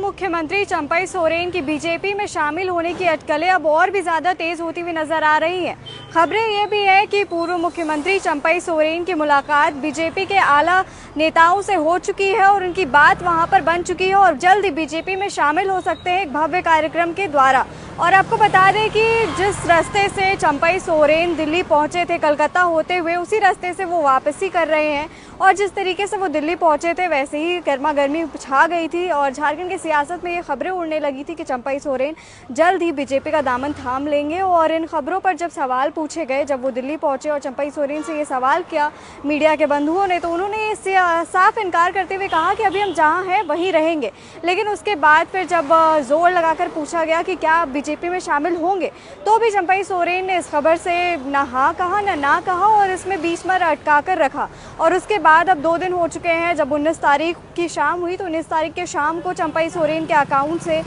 मुख्यमंत्री चंपई सोरेन की बीजेपी में शामिल होने की अटकलें अब और भी ज़्यादा तेज़ होती हुई नजर आ रही हैं। खबरें ये भी है कि पूर्व मुख्यमंत्री चंपई सोरेन की मुलाकात बीजेपी के आला नेताओं से हो चुकी है और उनकी बात वहां पर बन चुकी है और जल्द ही बीजेपी में शामिल हो सकते हैं एक भव्य कार्यक्रम के द्वारा। और आपको बता दें कि जिस रास्ते से चंपई सोरेन दिल्ली पहुंचे थे कलकत्ता होते हुए, उसी रास्ते से वो वापसी कर रहे हैं। और जिस तरीके से वो दिल्ली पहुंचे थे वैसे ही गर्मा गर्मी छा गई थी और झारखंड की सियासत में ये खबरें उड़ने लगी थी कि चंपई सोरेन जल्द ही बीजेपी का दामन थाम लेंगे। और इन खबरों पर जब सवाल पूछे गए, जब वो दिल्ली पहुंचे और चंपई सोरेन से ये सवाल किया मीडिया के बंधुओं ने, तो उन्होंने इससे साफ इनकार करते हुए कहा कि अभी हम जहाँ हैं वहीं रहेंगे। लेकिन उसके बाद फिर जब जोर लगाकर पूछा गया कि क्या बीजेपी में शामिल होंगे, तो भी चंपई सोरेन ने इस खबर से ना हाँ कहा ना कहा और इसमें बीच में अटका कर रखा। और उसके बाद अब 2 दिन हो चुके हैं। जब 19 तारीख की शाम हुई तो 19 तारीख के शाम को चंपई सोरेन के अकाउंट से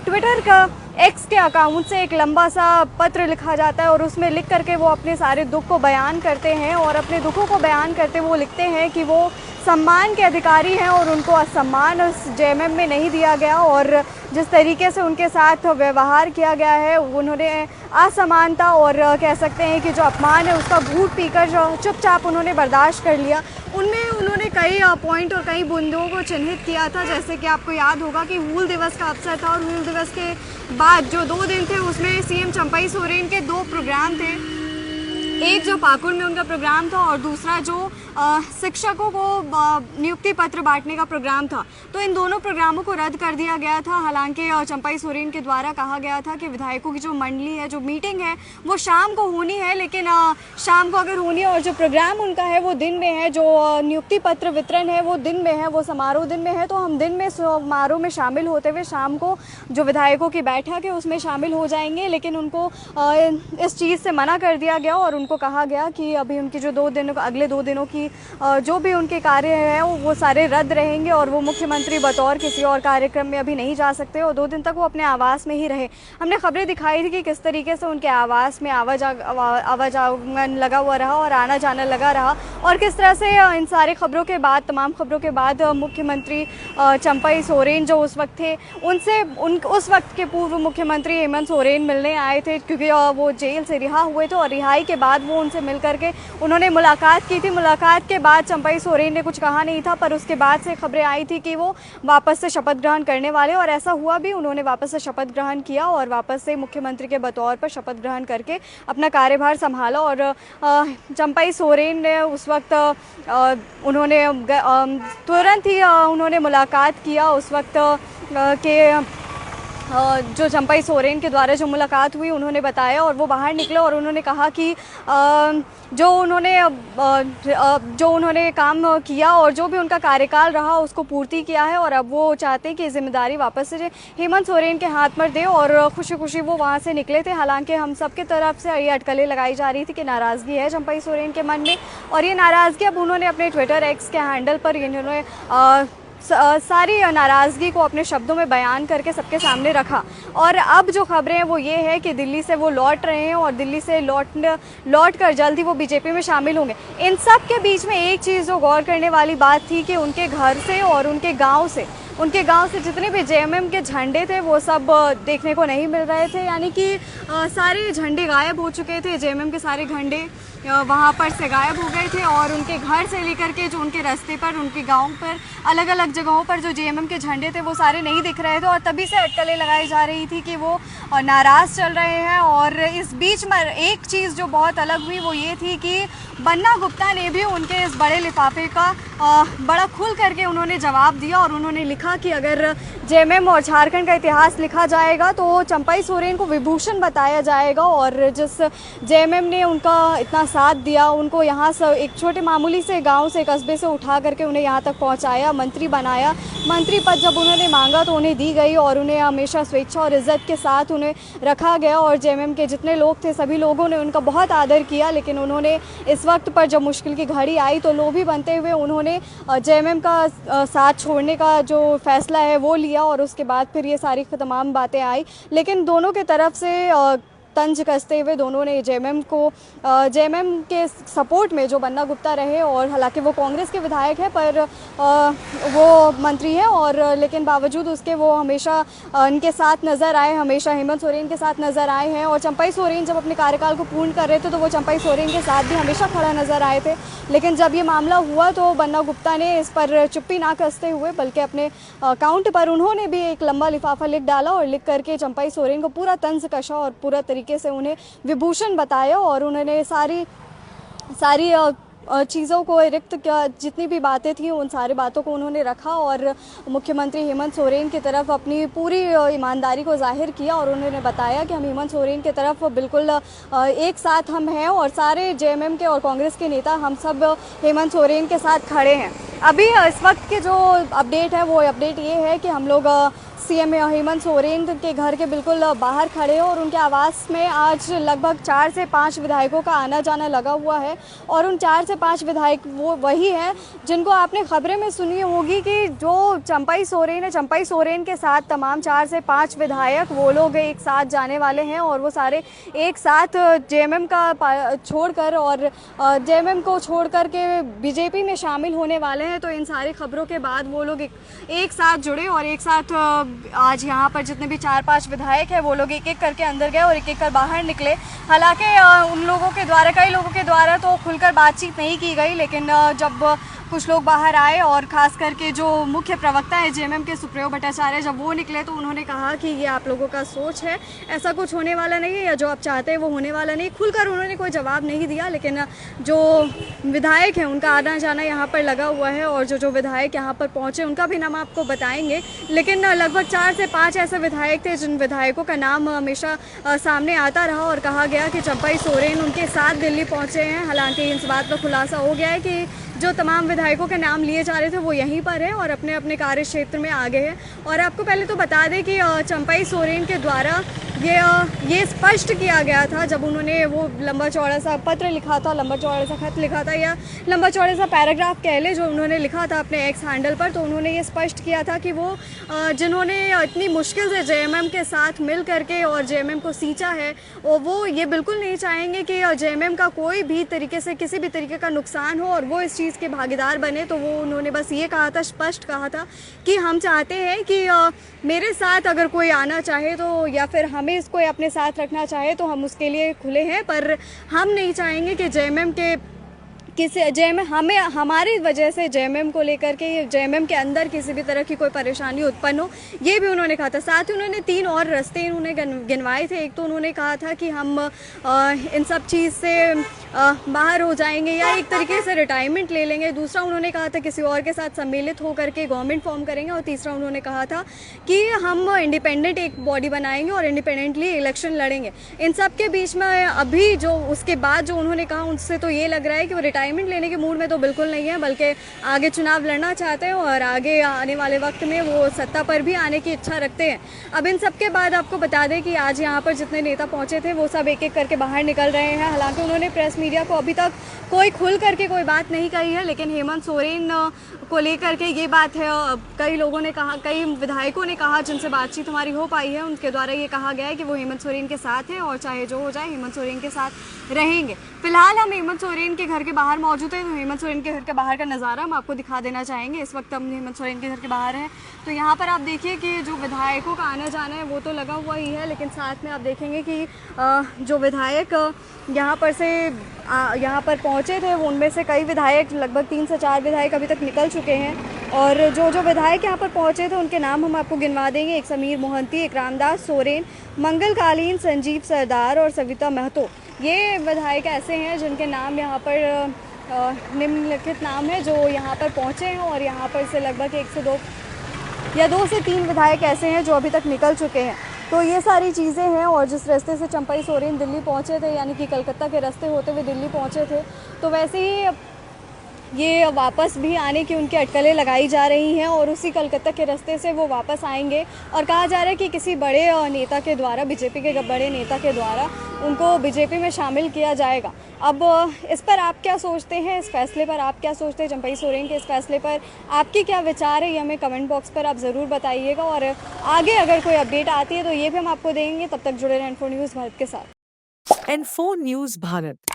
ट्विटर का एक्स के अकाउंट से एक लंबा सा पत्र लिखा जाता है और उसमें लिख करके वो अपने सारे दुख को बयान करते हैं। और अपने दुखों को बयान करते वो लिखते हैं कि वो सम्मान के अधिकारी हैं और उनको असम्मान उस जेएमएम में नहीं दिया गया और जिस तरीके से उनके साथ व्यवहार किया गया है, उन्होंने असमानता और कह सकते हैं कि जो अपमान है उसका घूंट पीकर जो चुपचाप उन्होंने बर्दाश्त कर लिया। उनमें उन्होंने कई पॉइंट और कई बिंदुओं को चिन्हित किया था, जैसे कि आपको याद होगा कि हूल दिवस का अवसर था और हूल दिवस के बाद जो 2 दिन थे उसमें सीएम चंपई सोरेन के 2 प्रोग्राम थे। एक जो पाकुड़ में उनका प्रोग्राम था और दूसरा जो शिक्षकों को नियुक्ति पत्र बांटने का प्रोग्राम था। तो इन दोनों प्रोग्रामों को रद्द कर दिया गया था। हालांकि चंपई सोरेन के द्वारा कहा गया था कि विधायकों की जो मंडली है, जो मीटिंग है, वो शाम को होनी है, लेकिन शाम को अगर होनी है और जो प्रोग्राम उनका है वो दिन में है, जो नियुक्ति पत्र वितरण है वो दिन में है, वो समारोह दिन में है, तो हम दिन में समारोह में शामिल होते हुए शाम को जो विधायकों की बैठक है उसमें शामिल हो जाएंगे। लेकिन उनको इस चीज़ से मना कर दिया गया और उनको कहा गया कि अभी उनकी जो 2 दिनों अगले 2 दिनों की जो भी उनके कार्य हैं वो सारे रद्द रहेंगे और वो मुख्यमंत्री बतौर किसी और कार्यक्रम में अभी नहीं जा सकते और 2 दिन तक वो अपने आवास में ही रहे। हमने खबरें दिखाई थी कि किस तरीके से उनके आवास में आवाजागमन लगा हुआ रहा और आना जाना लगा रहा और किस तरह से इन सारे खबरों के बाद, तमाम खबरों के बाद मुख्यमंत्री चंपई सोरेन जो उस वक्त थे उनसे उस वक्त के पूर्व मुख्यमंत्री हेमंत सोरेन मिलने आए थे, क्योंकि वो जेल से रिहा हुए थे और रिहाई के बाद वो उनसे मिल करके उन्होंने मुलाकात की थी। मुलाकात के बाद चंपई सोरेन ने कुछ कहा नहीं था, पर उसके बाद से खबरें आई थी कि वो वापस से शपथ ग्रहण करने वाले और ऐसा हुआ भी। उन्होंने वापस से शपथ ग्रहण किया और वापस से मुख्यमंत्री के बतौर पर शपथ ग्रहण करके अपना कार्यभार संभाला। और चंपई सोरेन ने उस वक्त उन्होंने तुरंत ही उन्होंने मुलाकात किया। उस वक्त के जो चंपई सोरेन के द्वारा जो मुलाकात हुई उन्होंने बताया और वो बाहर निकले और उन्होंने कहा कि जो उन्होंने काम किया और जो भी उनका कार्यकाल रहा उसको पूर्ति किया है और अब वो चाहते हैं कि जिम्मेदारी वापस से हेमंत सोरेन के हाथ पर दे और खुशी खुशी वो वहाँ से निकले थे। हालांकि हम सबके तरफ से ये अटकलें लगाई जा रही थी कि नाराज़गी है चंपई सोरेन के मन में और ये नाराज़गी अब उन्होंने अपने ट्विटर एक्स के हैंडल पर इन्होंने सारी नाराज़गी को अपने शब्दों में बयान करके सबके सामने रखा। और अब जो खबरें हैं वो ये है कि दिल्ली से वो लौट रहे हैं और दिल्ली से लौट कर जल्द ही वो बीजेपी में शामिल होंगे। इन सब के बीच में एक चीज़ जो गौर करने वाली बात थी कि उनके घर से और उनके गांव से जितने भी जेएमएम के झंडे थे वो सब देखने को नहीं मिल रहे थे, यानी कि सारे झंडे गायब हो चुके थे। जेएमएम के सारे झंडे वहाँ पर से गायब हो गए थे और उनके घर से लेकर के जो उनके रास्ते पर, उनके गांव पर, अलग अलग जगहों पर जो जेएमएम के झंडे थे वो सारे नहीं दिख रहे थे और तभी से अटकलें लगाई जा रही थी कि वो नाराज़ चल रहे हैं। और इस बीच में एक चीज़ जो बहुत अलग हुई वो ये थी कि बन्ना गुप्ता ने भी उनके इस बड़े लिफाफे का बड़ा खुल करके उन्होंने जवाब दिया और उन्होंने लिखा कि अगर जेएमएम और झारखंड का इतिहास लिखा जाएगा तो चंपई सोरेन को विभूषण बताया जाएगा। और जिस जेएमएम ने उनका इतना साथ दिया, उनको यहाँ से एक छोटे मामूली से गांव से, कस्बे से उठा करके उन्हें यहाँ तक पहुँचाया, मंत्री बनाया, मंत्री पद जब उन्होंने मांगा तो उन्हें दी गई और उन्हें हमेशा स्वेच्छा और इज्जत के साथ उन्हें रखा गया और जेएमएम के जितने लोग थे सभी लोगों ने उनका बहुत आदर किया। लेकिन उन्होंने इस वक्त पर जब मुश्किल की घड़ी आई तो लोभी बनते हुए उन्होंने जेएमएम का साथ छोड़ने का जो फैसला है वो लिया और उसके बाद फिर ये सारी तमाम बातें आई। लेकिन दोनों के तरफ से तंज कसते हुए दोनों ने जेएमएम के सपोर्ट में जो बन्ना गुप्ता रहे, और हालांकि वो कांग्रेस के विधायक है पर वो मंत्री है, और लेकिन बावजूद उसके वो हमेशा इनके साथ नज़र आए, हमेशा हेमंत सोरेन के साथ नज़र आए हैं। और चंपई सोरेन जब अपने कार्यकाल को पूर्ण कर रहे थे तो वो चंपई सोरेन के साथ भी हमेशा खड़ा नज़र आए थे। लेकिन जब ये मामला हुआ तो बन्ना गुप्ता ने इस पर चुप्पी ना कसते हुए बल्कि अपने अकाउंट पर उन्होंने भी एक लंबा लिफाफा लिख डाला और लिख करके चंपई सोरेन को पूरा तंज कसा और पूरा तरीके से उन्हें विभूषण बताया, और उन्होंने सारी चीज़ों को रिक्त जितनी भी बातें थी उन सारी बातों को उन्होंने रखा और मुख्यमंत्री हेमंत सोरेन की तरफ अपनी पूरी ईमानदारी को जाहिर किया, और उन्होंने बताया कि हम हेमंत सोरेन की तरफ बिल्कुल एक साथ हम हैं, और सारे जेएमएम के और कांग्रेस के नेता हम सब हेमंत सोरेन के साथ खड़े हैं। अभी इस वक्त के जो अपडेट है वो अपडेट ये है कि हम लोग सीएम हेमंत सोरेन के घर के बिल्कुल बाहर खड़े हैं, और उनके आवास में आज लगभग 4 से 5 विधायकों का आना जाना लगा हुआ है। और उन 4 से 5 विधायक वो वही हैं जिनको आपने खबरें में सुनी होगी कि जो चंपई सोरेन है, चंपई सोरेन के साथ तमाम 4 से 5 विधायक वो लोग एक साथ जाने वाले हैं, और वो सारे एक साथ जेएमएम का छोड़कर और जेएमएम को छोड़ कर के बीजेपी में शामिल होने वाले हैं। तो इन सारी खबरों के बाद वो लोग एक साथ जुड़े और एक साथ आज यहाँ पर जितने भी 4-5 विधायक हैं वो लोग एक एक करके अंदर गए और एक एक कर बाहर निकले। हालांकि उन लोगों के द्वारा, कई लोगों के द्वारा तो खुलकर बातचीत नहीं की गई, लेकिन जब कुछ लोग बाहर आए और ख़ास करके जो मुख्य प्रवक्ता है जेएमएम के सुप्रियो भट्टाचार्य, जब वो निकले तो उन्होंने कहा कि ये आप लोगों का सोच है, ऐसा कुछ होने वाला नहीं है, या जो आप चाहते हैं वो होने वाला नहीं। खुलकर उन्होंने कोई जवाब नहीं दिया, लेकिन जो विधायक हैं उनका आना जाना यहाँ पर लगा हुआ है, और जो विधायक यहाँ पर पहुँचे उनका भी नाम आपको बताएंगे। लेकिन लगभग 4 से 5 ऐसे विधायक थे जिन विधायकों का नाम हमेशा सामने आता रहा, और कहा गया कि चंपई सोरेन उनके साथ दिल्ली पहुँचे हैं। हालांकि इस बात पर खुलासा हो गया है कि जो तमाम विधायकों के नाम लिए जा रहे थे वो यहीं पर है और अपने अपने कार्य क्षेत्र में आगे हैं। और आपको पहले तो बता दें कि चंपई सोरेन के द्वारा ये स्पष्ट किया गया था जब उन्होंने वो लंबा चौड़ा सा पत्र लिखा था, लंबा चौड़ा सा खत लिखा था, या लंबा चौड़ा सा पैराग्राफ कह ले जो उन्होंने लिखा था अपने एक्स हैंडल पर। तो उन्होंने ये स्पष्ट किया था कि वो जिन्होंने इतनी मुश्किल से जेएमएम के साथ मिल करके और जेएमएम को सींचा है, और वो ये बिल्कुल नहीं चाहेंगे कि जेएमएम का कोई भी तरीके से किसी भी तरीके का नुकसान हो और वो इस चीज़ के भागीदार बने। तो वो उन्होंने बस ये कहा था, स्पष्ट कहा था कि हम चाहते हैं कि मेरे साथ अगर कोई आना चाहे तो, या फिर हमें इसको अपने साथ रखना चाहे तो हम उसके लिए खुले हैं, पर हम नहीं चाहेंगे कि जेएमएम के हमें हमारी वजह से जेएमएम को लेकर के जेएमएम के अंदर किसी भी तरह की कोई परेशानी उत्पन्न हो, ये भी उन्होंने कहा था। साथ ही उन्होंने 3 और रास्ते उन्होंने गिनवाए थे। एक तो उन्होंने कहा था कि हम इन सब चीज़ से बाहर हो जाएंगे या एक तरीके से रिटायरमेंट ले लेंगे। दूसरा उन्होंने कहा था किसी और के साथ सम्मिलित होकर के गवर्नमेंट फॉर्म करेंगे, और तीसरा उन्होंने कहा था कि हम इंडिपेंडेंट एक बॉडी बनाएंगे और इंडिपेंडेंटली इलेक्शन लड़ेंगे। इन सब के बीच में अभी जो उसके बाद जो उन्होंने कहा उससे तो ये लग रहा है कि वो रिटायरमेंट लेने के मूड में तो बिल्कुल नहीं है, बल्कि आगे चुनाव लड़ना चाहते हैं और आगे आने वाले वक्त में वो सत्ता पर भी आने की इच्छा रखते हैं। अब इन सब के बाद आपको बता दें कि आज यहाँ पर जितने नेता पहुँचे थे वो सब एक एक करके बाहर निकल रहे हैं। हालांकि उन्होंने प्रेस मीडिया को अभी तक कोई खुल करके कोई बात नहीं कही है, लेकिन हेमंत सोरेन को लेकर के ये बात है, कई लोगों ने कहा, कई विधायकों ने कहा जिनसे बातचीत हमारी हो पाई है, उनके द्वारा ये कहा गया है कि वो हेमंत सोरेन के साथ है और चाहे जो हो जाए हेमंत सोरेन के साथ रहेंगे। फिलहाल हम हेमंत सोरेन के घर के बाहर मौजूद हैं, तो हेमंत सोरेन के घर के बाहर का नज़ारा हम आपको दिखा देना चाहेंगे। इस वक्त हम हेमंत सोरेन के घर के बाहर हैं, तो यहाँ पर आप देखिए कि जो विधायकों का आना जाना है वो तो लगा हुआ ही है, लेकिन साथ में आप देखेंगे कि जो विधायक यहाँ पर पहुँचे थे वो उनमें से कई विधायक, लगभग 3 से 4 विधायक अभी तक निकल चुके हैं। और जो विधायक यहाँ पर पहुँचे थे उनके नाम हम आपको गिनवा देंगे। एक समीर मोहंती, एक रामदास सोरेन, मंगल कालीन, संजीव सरदार और सविता महतो। ये विधायक ऐसे हैं जिनके नाम यहाँ पर निम्नलिखित नाम है जो यहाँ पर पहुँचे हैं, और यहाँ पर से लगभग 1 से 2 या 2 से 3 विधायक ऐसे हैं जो अभी तक निकल चुके हैं। तो ये सारी चीज़ें हैं। और जिस रास्ते से चंपई सोरेन दिल्ली पहुँचे थे, यानी कि कलकत्ता के रास्ते होते हुए दिल्ली पहुँचे थे, तो वैसे ही ये वापस भी आने की उनकी अटकलें लगाई जा रही हैं, और उसी कलकत्ता के रास्ते से वो वापस आएंगे। और कहा जा रहा है कि किसी बड़े नेता के द्वारा, बीजेपी के बड़े नेता के द्वारा उनको बीजेपी में शामिल किया जाएगा। अब इस पर आप क्या सोचते हैं, इस फैसले पर आप क्या सोचते हैं, चंपई सोरेन के इस फैसले पर आपकी क्या विचार है, ये हमें कमेंट बॉक्स पर आप ज़रूर बताइएगा। और आगे अगर कोई अपडेट आती है तो ये भी हम आपको देंगे। तब तक जुड़े रहें इन्फो न्यूज़ भारत के साथ। N4 news Bharat.